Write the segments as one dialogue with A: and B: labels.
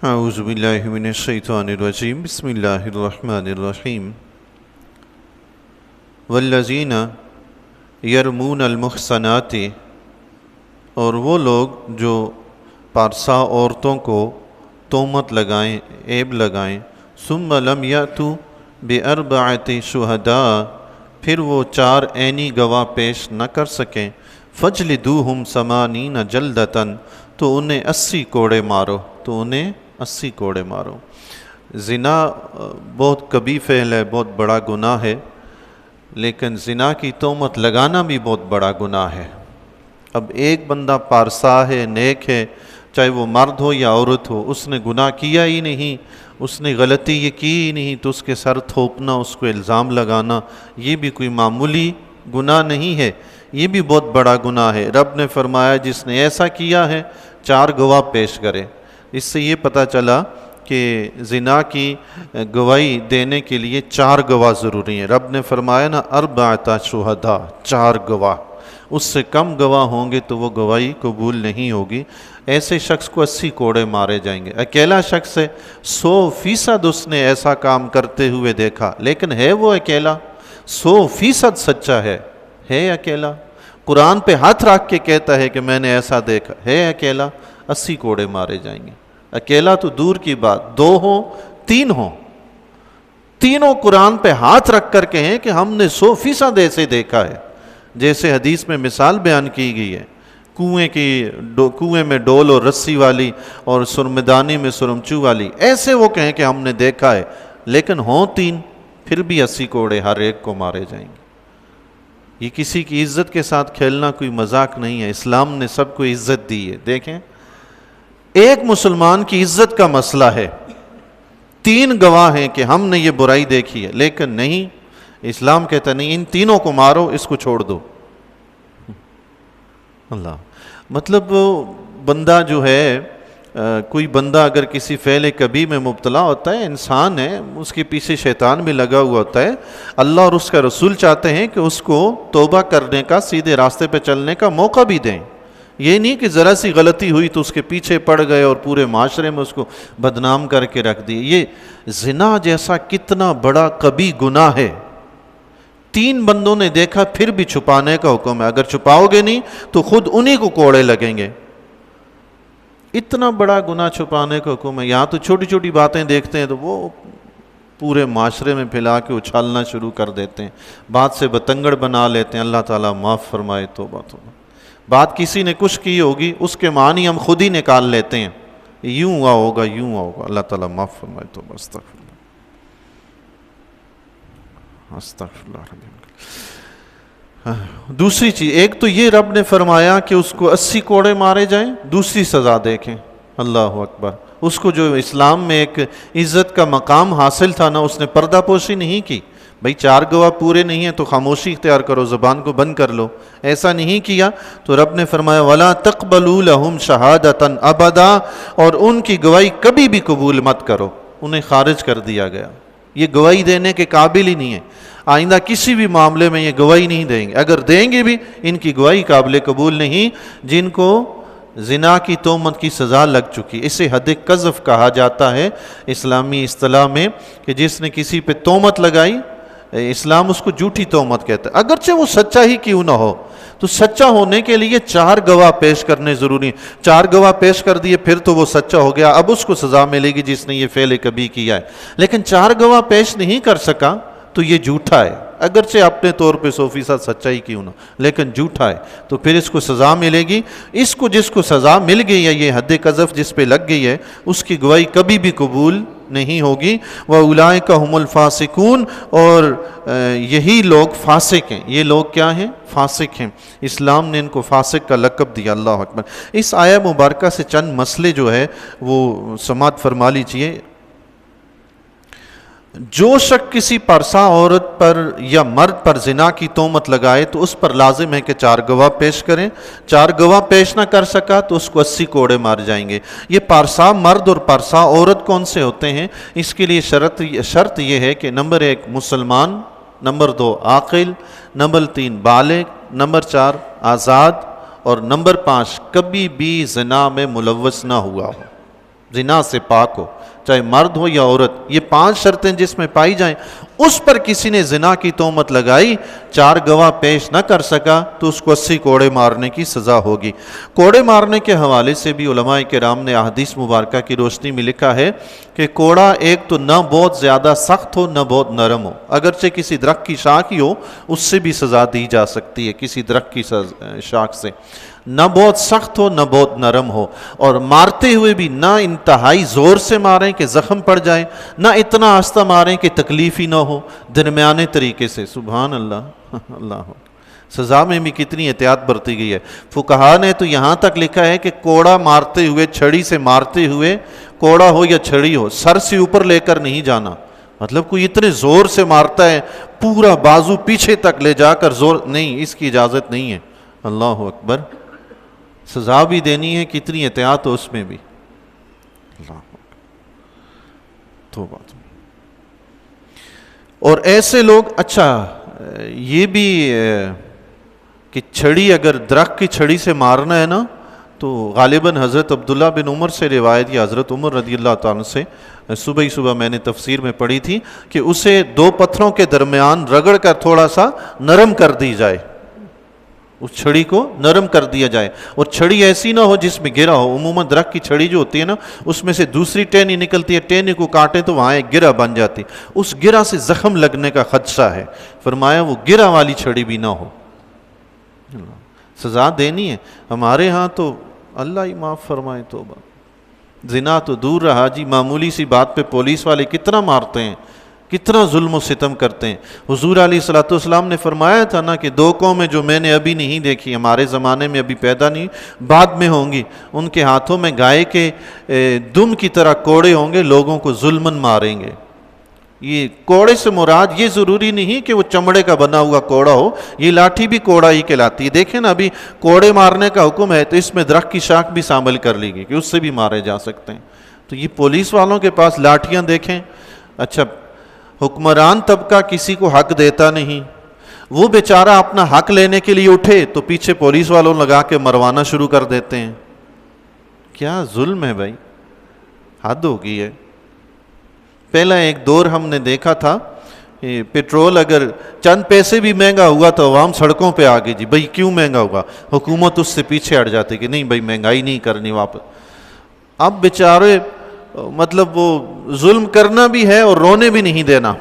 A: اعوذ باللہ من الشیطان الرجیم بسم اللہ الرحمن الرحیم والذین یرمون المحصنات، اور وہ لوگ جو پارسا عورتوں کو تہمت لگائیں، عیب لگائیں، ثم لم یأتوا بأربعۃ شہداء، پھر وہ 4 عینی گواہ پیش نہ کر سکیں، فجلدوہم 80 جلدۃ، تو انہیں 80 کوڑے مارو، تو انہیں 80 کوڑے مارو۔ زنا بہت کبھی فعل ہے، بہت بڑا گناہ ہے، لیکن زنا کی تہمت لگانا بھی بہت بڑا گناہ ہے۔ اب ایک بندہ پارسا ہے، نیک ہے، چاہے وہ مرد ہو یا عورت ہو، اس نے گناہ کیا ہی نہیں، اس نے غلطی یہ کی ہی نہیں، تو اس کے سر تھوپنا، اس کو الزام لگانا، یہ بھی کوئی معمولی گناہ نہیں ہے، یہ بھی بہت بڑا گناہ ہے۔ رب نے فرمایا جس نے ایسا کیا ہے 4 گواہ پیش کرے۔ اس سے یہ پتہ چلا کہ زنا کی گواہی دینے کے لیے 4 گواہ ضروری ہیں۔ رب نے فرمایا نا 4 شہداء، 4 گواہ، اس سے کم گواہ ہوں گے تو وہ گواہی قبول نہیں ہوگی۔ ایسے شخص کو 80 کوڑے مارے جائیں گے۔ اکیلا شخص ہے، 100% اس نے ایسا کام کرتے ہوئے دیکھا، لیکن ہے وہ اکیلا، 100% سچا ہے اکیلا، قرآن پہ ہاتھ رکھ کے کہتا ہے کہ میں نے ایسا دیکھا، ہے اکیلا، 80 کوڑے مارے جائیں گے۔ اکیلا تو دور کی بات، 2 ہوں 3 ہوں، تینوں قرآن پہ ہاتھ رکھ کر کہیں کہ ہم نے 100% ایسے دیکھا ہے۔ جیسے حدیث میں مثال بیان کی گئی ہے، کنویں میں ڈول اور رسی والی اور سرمدانی میں سرمچو والی، ایسے وہ کہیں کہ ہم نے دیکھا ہے، لیکن ہوں 3، پھر بھی 80 کوڑے ہر ایک کو مارے جائیں گے۔ یہ کسی کی عزت کے ساتھ کھیلنا کوئی مذاق نہیں ہے، اسلام نے سب کو عزت دی ہے۔ دیکھیں، ایک مسلمان کی عزت کا مسئلہ ہے، 3 گواہ ہیں کہ ہم نے یہ برائی دیکھی ہے، لیکن نہیں، اسلام کہتا نہیں، ان تینوں کو مارو، اس کو چھوڑ دو۔ اللہ، مطلب بندہ جو ہے، کوئی بندہ اگر کسی فعل کبھی میں مبتلا ہوتا ہے، انسان ہے، اس کے پیچھے شیطان بھی لگا ہوا ہوتا ہے، اللہ اور اس کا رسول چاہتے ہیں کہ اس کو توبہ کرنے کا، سیدھے راستے پہ چلنے کا موقع بھی دیں۔ یہ نہیں کہ ذرا سی غلطی ہوئی تو اس کے پیچھے پڑ گئے اور پورے معاشرے میں اس کو بدنام کر کے رکھ دی۔ یہ زنا جیسا کتنا بڑا کبھی گناہ ہے، 3 بندوں نے دیکھا پھر بھی چھپانے کا حکم ہے، اگر چھپاؤ گے نہیں تو خود انہی کو کوڑے لگیں گے۔ اتنا بڑا گناہ چھپانے کا حکم ہے۔ یہاں تو چھوٹی چھوٹی باتیں دیکھتے ہیں تو وہ پورے معاشرے میں پھیلا کے اچھالنا شروع کر دیتے ہیں، بات سے بتنگڑ بنا لیتے ہیں۔ اللہ تعالیٰ معاف فرمائے، توبہ توبہ۔ بات کسی نے کچھ کی ہوگی، اس کے معنی ہم خود ہی نکال لیتے ہیں، یوں ہوا ہوگا، یوں ہوا ہوگا۔ اللہ تعالیٰ معاف فرمائے، توبہ، استغفر اللہ، استغفر اللہ رب۔ دوسری چیز، ایک تو یہ رب نے فرمایا کہ اس کو 80 کوڑے مارے جائیں، دوسری سزا دیکھیں، اللہ اکبر، اس کو جو اسلام میں ایک عزت کا مقام حاصل تھا نا، اس نے پردہ پوشی نہیں کی۔ بھئی 4 گواہ پورے نہیں ہیں تو خاموشی اختیار کرو، زبان کو بند کر لو، ایسا نہیں کیا۔ تو رب نے فرمایا وَلَا تَقْبَلُوا لَهُمْ شَهَادَةً أَبَدًا، اور ان کی گواہی کبھی بھی قبول مت کرو، انہیں خارج کر دیا گیا، یہ گواہی دینے کے قابل ہی نہیں ہے، آئندہ کسی بھی معاملے میں یہ گواہی نہیں دیں گے، اگر دیں گے بھی ان کی گواہی قابل قبول نہیں، جن کو زنا کی تہمت کی سزا لگ چکی۔ اسے حد قذف کہا جاتا ہے اسلامی اصطلاح میں، کہ جس نے کسی پہ تہمت لگائی، اسلام اس کو جھوٹی تہمت کہتا ہے، اگرچہ وہ سچا ہی کیوں نہ ہو۔ تو سچا ہونے کے لیے 4 گواہ پیش کرنے ضروری ہیں، 4 گواہ پیش کر دیے پھر تو وہ سچا ہو گیا، اب اس کو سزا ملے گی جس نے یہ فعل کبھی کیا ہے۔ لیکن 4 گواہ پیش نہیں کر سکا تو یہ جھوٹا ہے، اگرچہ اپنے طور پہ 100% سچائی کیوں نہ، لیکن جھوٹا ہے، تو پھر اس کو سزا ملے گی۔ اس کو جس کو سزا مل گئی ہے، یہ حد قذف جس پہ لگ گئی ہے، اس کی گواہی کبھی بھی قبول نہیں ہوگی۔ وَأُولَٰئِكَ هُمُ الْفَاسِقُونَ، اور یہی لوگ فاسق ہیں۔ یہ لوگ کیا ہیں؟ فاسق ہیں۔ اسلام نے ان کو فاسق کا لقب دیا، اللہ اکبر۔ اس آیہ مبارکہ سے چند مسئلے جو ہے وہ سماعت فرما لیجئے۔ جو شخص کسی پرسا عورت پر یا مرد پر زنا کی تہمت لگائے تو اس پر لازم ہے کہ 4 گواہ پیش کریں، 4 گواہ پیش نہ کر سکا تو اس کو 80 کوڑے مار جائیں گے۔ یہ پارسا مرد اور پارسا عورت کون سے ہوتے ہیں؟ اس کے لیے شرط یہ ہے کہ نمبر 1 مسلمان، نمبر 2 عاقل، نمبر 3 بالغ، نمبر 4 آزاد، اور نمبر 5 کبھی بھی زنا میں ملوث نہ ہوا ہو۔ زنا سے پاک ہو، چاہے مرد ہو یا عورت. یہ 5 شرطیں جس میں پائی جائیں، اس پر کسی نے زنا کی تہمت لگائی، 4 گواہ پیش نہ کر سکا تو اس کو 80 کوڑے مارنے کی سزا ہوگی. کوڑے مارنے کے حوالے سے بھی علماء کرام نے احادیث مبارکہ کی روشنی میں لکھا ہے کہ کوڑا ایک تو نہ بہت زیادہ سخت ہو نہ بہت نرم ہو، اگرچہ کسی درخت کی شاخ ہی ہو اس سے بھی سزا دی جا سکتی ہے، کسی درخت کی شاخ سے. نہ بہت سخت ہو نہ بہت نرم ہو، اور مارتے ہوئے بھی نہ انتہائی زور سے ماریں کہ زخم پڑ جائے، نہ اتنا آہستہ ماریں کہ تکلیف ہی نہ ہو، درمیانے طریقے سے. سبحان اللہ. اللہ سزا میں بھی کتنی احتیاط برتی گئی ہے. فقہا نے تو یہاں تک لکھا ہے کہ کوڑا مارتے ہوئے، چھڑی سے مارتے ہوئے، کوڑا ہو یا چھڑی ہو، سر سے اوپر لے کر نہیں جانا. مطلب کوئی اتنے زور سے مارتا ہے پورا بازو پیچھے تک لے جا کر زور نہیں، اس کی اجازت نہیں ہے. اللہ اکبر. سزا بھی دینی ہے، کتنی احتیاط ہو اس میں بھی. اللہ توبہ. اور ایسے لوگ، اچھا یہ بھی کہ چھڑی اگر درخت کی چھڑی سے مارنا ہے نا، تو غالباً حضرت عبداللہ بن عمر سے روایت، یا حضرت عمر رضی اللہ تعالیٰ سے صبح میں نے تفسیر میں پڑھی تھی کہ اسے 2 پتھروں کے درمیان رگڑ کر تھوڑا سا نرم کر دی جائے، اس چھڑی کو نرم کر دیا جائے. اور چھڑی ایسی نہ ہو جس میں گرا ہو. عموماً درخت کی چھڑی جو ہوتی ہے نا، اس میں سے دوسری ٹہنی نکلتی ہے، ٹہنی کو کاٹے تو وہاں ایک گرہ بن جاتی، اس گرہ سے زخم لگنے کا خدشہ ہے. فرمایا وہ گرہ والی چھڑی بھی نہ ہو. سزا دینی ہے. ہمارے ہاں تو اللہ ہی معاف فرمائے. توبہ. زنا تو دور رہا جی، معمولی سی بات پہ پولیس والے کتنا مارتے ہیں، کتنا ظلم و ستم کرتے ہیں. حضور علیہ الصلوۃ والسلام نے فرمایا تھا نا کہ 2 قومیں جو میں نے ابھی نہیں دیکھی، ہمارے زمانے میں ابھی پیدا نہیں، بعد میں ہوں گی، ان کے ہاتھوں میں گائے کے دم کی طرح کوڑے ہوں گے، لوگوں کو ظلماً ماریں گے. یہ کوڑے سے مراد یہ ضروری نہیں کہ وہ چمڑے کا بنا ہوا کوڑا ہو، یہ لاٹھی بھی کوڑا ہی کہلاتی ہے. دیکھیں نا ابھی کوڑے مارنے کا حکم ہے تو اس میں درخت کی شاخ بھی شامل کر لی گئی کہ اس سے بھی مارے جا سکتے ہیں. تو یہ پولیس والوں کے پاس لاٹھیاں دیکھیں. اچھا حکمران طبقہ کسی کو حق دیتا نہیں، وہ بیچارہ اپنا حق لینے کے لیے اٹھے تو پیچھے پولیس والوں لگا کے مروانا شروع کر دیتے ہیں. کیا ظلم ہے بھائی، حد ہو گئی ہے. پہلا ایک دور ہم نے دیکھا تھا، پیٹرول اگر چند پیسے بھی مہنگا ہوا تو عوام سڑکوں پہ آ گئی، جی بھائی کیوں مہنگا ہوگا، حکومت اس سے پیچھے ہٹ جاتی کہ نہیں بھائی مہنگائی نہیں کرنی واپس. اب بیچارے مطلب وہ ظلم کرنا بھی ہے اور رونے بھی نہیں دینا،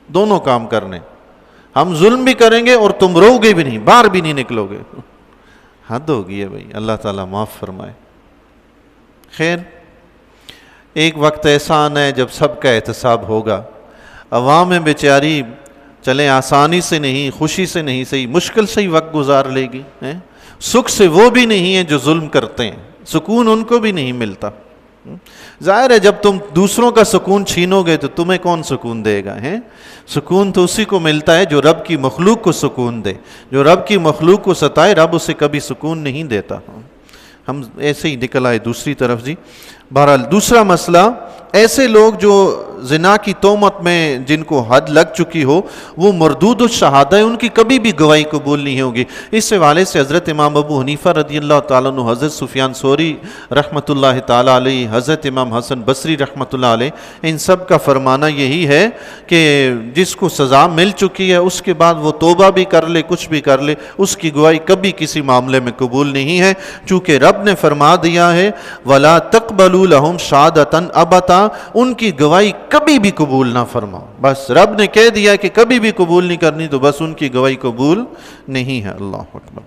A: دونوں کام کرنے. ہم ظلم بھی کریں گے اور تم رو گے بھی نہیں، باہر بھی نہیں نکلو گے. حد ہو گئی ہے بھائی. اللہ تعالیٰ معاف فرمائے. خیر، ایک وقت ایسا آنا ہے جب سب کا احتساب ہوگا. عوام بیچاری چلیں آسانی سے نہیں، خوشی سے نہیں، صحیح مشکل سے ہی وقت گزار لے گی. سکھ سے وہ بھی نہیں ہیں جو ظلم کرتے ہیں، سکون ان کو بھی نہیں ملتا. ظاہر ہے جب تم دوسروں کا سکون چھینو گے تو تمہیں کون سکون دے گا. سکون تو اسی کو ملتا ہے جو رب کی مخلوق کو سکون دے. جو رب کی مخلوق کو ستائے رب اسے کبھی سکون نہیں دیتا. ہم ایسے ہی نکل آئے دوسری طرف. جی بہرحال دوسرا مسئلہ، ایسے لوگ جو زنا کی تہمت میں جن کو حد لگ چکی ہو وہ مردود الشہادہ ہے، ان کی کبھی بھی گواہی قبول نہیں ہوگی. اس حوالے سے حضرت امام ابو حنیفہ رضی اللہ تعالیٰ عنہ، حضرت سفیان ثوری رحمۃ اللہ تعالیٰ علیہ، حضرت امام حسن بصری رحمۃ اللہ علیہ، ان سب کا فرمانا یہی ہے کہ جس کو سزا مل چکی ہے اس کے بعد وہ توبہ بھی کر لے، کچھ بھی کر لے، اس کی گواہی کبھی کسی معاملے میں قبول نہیں ہے، چونکہ رب نے فرما دیا ہے وَلَا تَقْبَلُوا لَهُمْ شَهَادَةً أَبَدًا، ان کی گواہی کبھی بھی قبول نہ فرماؤ. بس رب نے کہہ دیا کہ کبھی بھی قبول نہیں کرنی تو بس ان کی گواہی قبول نہیں ہے. اللہ اکبر.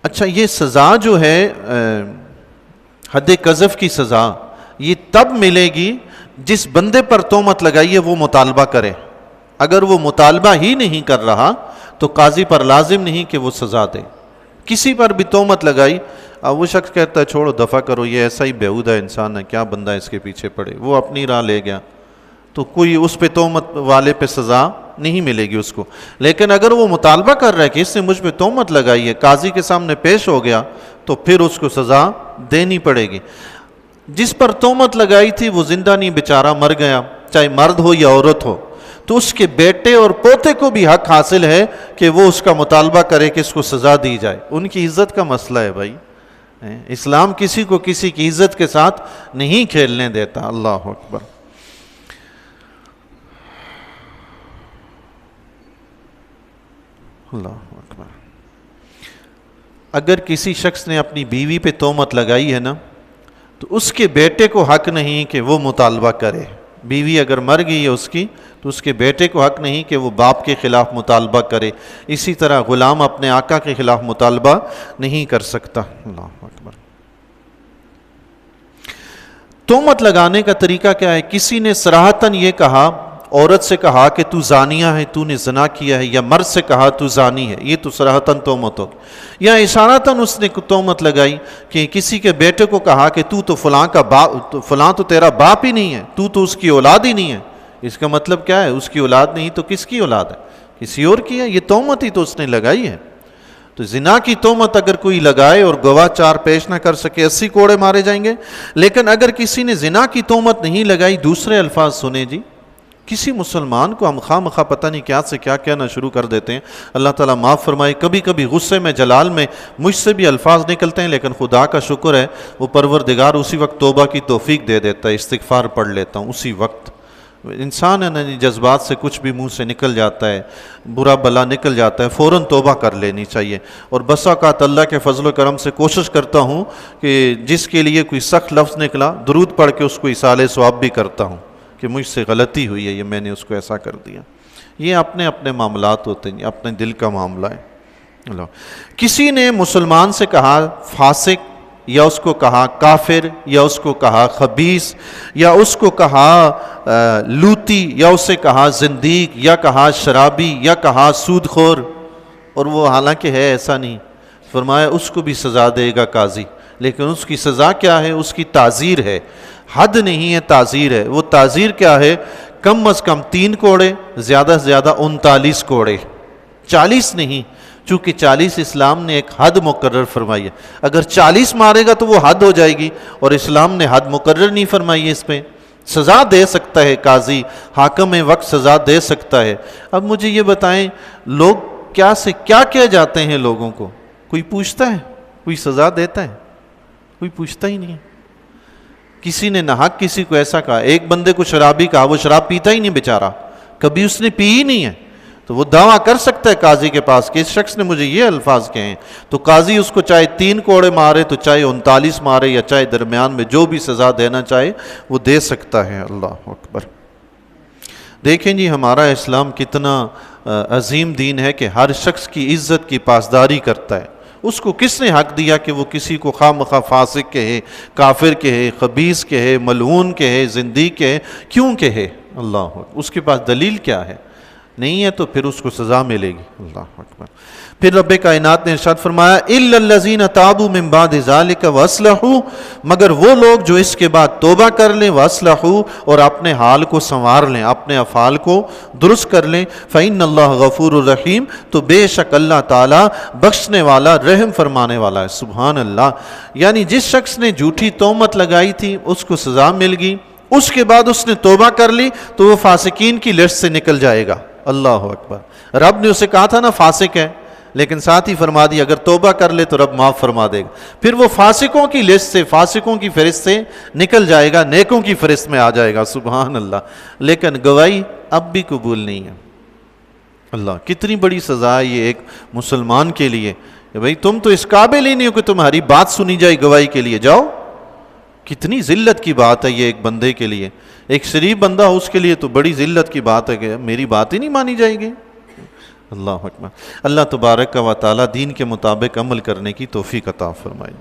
A: اچھا یہ سزا جو ہے حد قذف کی سزا، یہ تب ملے گی جس بندے پر تہمت لگائی ہے وہ مطالبہ کرے. اگر وہ مطالبہ ہی نہیں کر رہا تو قاضی پر لازم نہیں کہ وہ سزا دے. کسی پر بھی تہمت لگائی، اب وہ شخص کہتا ہے چھوڑو دفع کرو، یہ ایسا ہی بیہودہ انسان ہے، کیا بندہ اس کے پیچھے پڑے، وہ اپنی راہ لے گیا، تو کوئی اس پہ تہمت والے پہ سزا نہیں ملے گی اس کو. لیکن اگر وہ مطالبہ کر رہا ہے کہ اس نے مجھ پہ تہمت لگائی ہے، قاضی کے سامنے پیش ہو گیا تو پھر اس کو سزا دینی پڑے گی. جس پر تہمت لگائی تھی وہ زندہ نہیں، بیچارہ مر گیا، چاہے مرد ہو یا عورت ہو، تو اس کے بیٹے اور پوتے کو بھی حق حاصل ہے کہ وہ اس کا مطالبہ کرے کہ اس کو سزا دی جائے. ان کی عزت کا مسئلہ ہے بھائی. اسلام کسی کو کسی کی عزت کے ساتھ نہیں کھیلنے دیتا. اللہ اکبر. اللہ اکبر. اگر کسی شخص نے اپنی بیوی پہ تہمت لگائی ہے نا تو اس کے بیٹے کو حق نہیں کہ وہ مطالبہ کرے. بیوی اگر مر گئی ہے اس کی تو اس کے بیٹے کو حق نہیں کہ وہ باپ کے خلاف مطالبہ کرے. اسی طرح غلام اپنے آقا کے خلاف مطالبہ نہیں کر سکتا. اللہ اکبر. تہمت لگانے کا طریقہ کیا ہے؟ کسی نے صراحتاً یہ کہا، عورت سے کہا کہ تو زانیہ ہے، تو نے زنا کیا ہے، یا مرد سے کہا تو زانی ہے، یہ تو صراحتاً تہمت ہوگی. یا اشارتاً اس نے تہمت لگائی کہ کسی کے بیٹے کو کہا کہ تو فلاں کا باپ، فلاں تو تیرا باپ ہی نہیں ہے، تو اس کی اولاد ہی نہیں ہے. اس کا مطلب کیا ہے؟ اس کی اولاد نہیں تو کس کی اولاد ہے؟ کسی اور کی ہے. یہ تہمت ہی تو اس نے لگائی ہے. تو زنا کی تہمت اگر کوئی لگائے اور گواہ چار پیش نہ کر سکے 80 کوڑے مارے جائیں گے. لیکن اگر کسی نے زنا کی تہمت نہیں لگائی، دوسرے الفاظ سنیں جی، کسی مسلمان کو ہم خواہ خواہ پتہ نہیں کیا سے کیا کہنا شروع کر دیتے ہیں. اللہ تعالیٰ معاف فرمائے. کبھی کبھی غصے میں، جلال میں مجھ سے بھی الفاظ نکلتے ہیں، لیکن خدا کا شکر ہے وہ پروردگار اسی وقت توبہ کی توفیق دے دیتا ہے. استغفار پڑھ لیتا ہوں اسی وقت. انسان ہے نا، جذبات سے کچھ بھی منہ سے نکل جاتا ہے، برا بلا نکل جاتا ہے، فوراً توبہ کر لینی چاہیے. اور بس اوقات اللہ کے فضل و کرم سے کوشش کرتا ہوں کہ جس کے لیے کوئی سخت لفظ نکلا، درود پڑھ کے اس کو ایصال ثواب بھی کرتا ہوں کہ مجھ سے غلطی ہوئی ہے، یہ میں نے اس کو ایسا کر دیا. یہ اپنے اپنے معاملات ہوتے ہیں، اپنے دل کا معاملہ ہے. کسی نے مسلمان سے کہا فاسق، یا اس کو کہا کافر، یا اس کو کہا خبیث، یا اس کو کہا لوتی، یا اسے کہا زندیق، یا کہا شرابی، یا کہا سود خور، اور وہ حالانکہ ہے ایسا نہیں. فرمایا اس کو بھی سزا دے گا قاضی. لیکن اس کی سزا کیا ہے؟ اس کی تعزیر ہے. حد نہیں ہے، تعزیر ہے. وہ تعزیر کیا ہے؟ کم از کم 3 کوڑے، زیادہ سے زیادہ 39 کوڑے، 40 نہیں، چونکہ 40 اسلام نے ایک حد مقرر فرمائی ہے. اگر 40 مارے گا تو وہ حد ہو جائے گی، اور اسلام نے حد مقرر نہیں فرمائی ہے. اس پہ سزا دے سکتا ہے قاضی، حاکم وقت سزا دے سکتا ہے. اب مجھے یہ بتائیں، لوگ کیا سے کیا کہہ جاتے ہیں لوگوں کو؟ کوئی پوچھتا ہے؟ کوئی سزا دیتا ہے؟ کوئی پوچھتا ہی نہیں ہے. کسی نے ناحق کسی کو ایسا کہا، ایک بندے کو شرابی کہا، وہ شراب پیتا ہی نہیں بیچارہ، کبھی اس نے پی ہی نہیں ہے، تو وہ دعویٰ کر سکتا ہے قاضی کے پاس کہ اس شخص نے مجھے یہ الفاظ کہے ہیں. تو قاضی اس کو چاہے 3 کوڑے مارے، تو چاہے 39 مارے، یا چاہے درمیان میں جو بھی سزا دینا چاہے وہ دے سکتا ہے. اللہ اکبر. دیکھیں جی ہمارا اسلام کتنا عظیم دین ہے کہ ہر شخص کی عزت کی پاسداری کرتا ہے. اس کو کس نے حق دیا کہ وہ کسی کو خواہ مخواہ فاسق کہے، کافر کہے، خبیث کہے، ملعون کہے، زندیق کہے؟ کیوں کہے؟ اللہ اکبر. اس کے پاس دلیل کیا ہے؟ نہیں ہے تو پھر اس کو سزا ملے گی. اللہ اکبر. پھر رب کائنات نے ارشاد فرمایا الا الذین تابوا من بعد ذلک واصلحوا، مگر وہ لوگ جو اس کے بعد توبہ کر لیں، واصلحوا، اور اپنے حال کو سنوار لیں، اپنے افعال کو درست کر لیں، فإن اللہ غفور الرحیم، تو بے شک اللہ تعالیٰ بخشنے والا، رحم فرمانے والا ہے. سبحان اللہ. یعنی جس شخص نے جھوٹی تہمت لگائی تھی اس کو سزا مل گئی، اس کے بعد اس نے توبہ کر لی تو وہ فاسقین کی لسٹ سے نکل جائے گا. اللہ اکبر. رب نے اسے کہا تھا نا فاسق ہے، لیکن ساتھ ہی فرما دی اگر توبہ کر لے تو رب معاف فرما دے گا. پھر وہ فاسقوں کی لسٹ سے، فاسقوں کی فہرست سے نکل جائے گا، نیکوں کی فہرست میں آ جائے گا. سبحان اللہ. لیکن گواہی اب بھی قبول نہیں ہے. اللہ، کتنی بڑی سزا ہے یہ ایک مسلمان کے لیے. بھائی تم تو اس قابل ہی نہیں ہو کہ تمہاری بات سنی جائے گواہی کے لیے. جاؤ. کتنی ذلت کی بات ہے یہ ایک بندے کے لیے. ایک شریف بندہ ہو اس کے لیے تو بڑی ذلت کی بات ہے کہ میری بات ہی نہیں مانی جائے گی. اللہ اکبر. اللہ تبارک و تعالی دین کے مطابق عمل کرنے کی توفیق عطا فرمائے.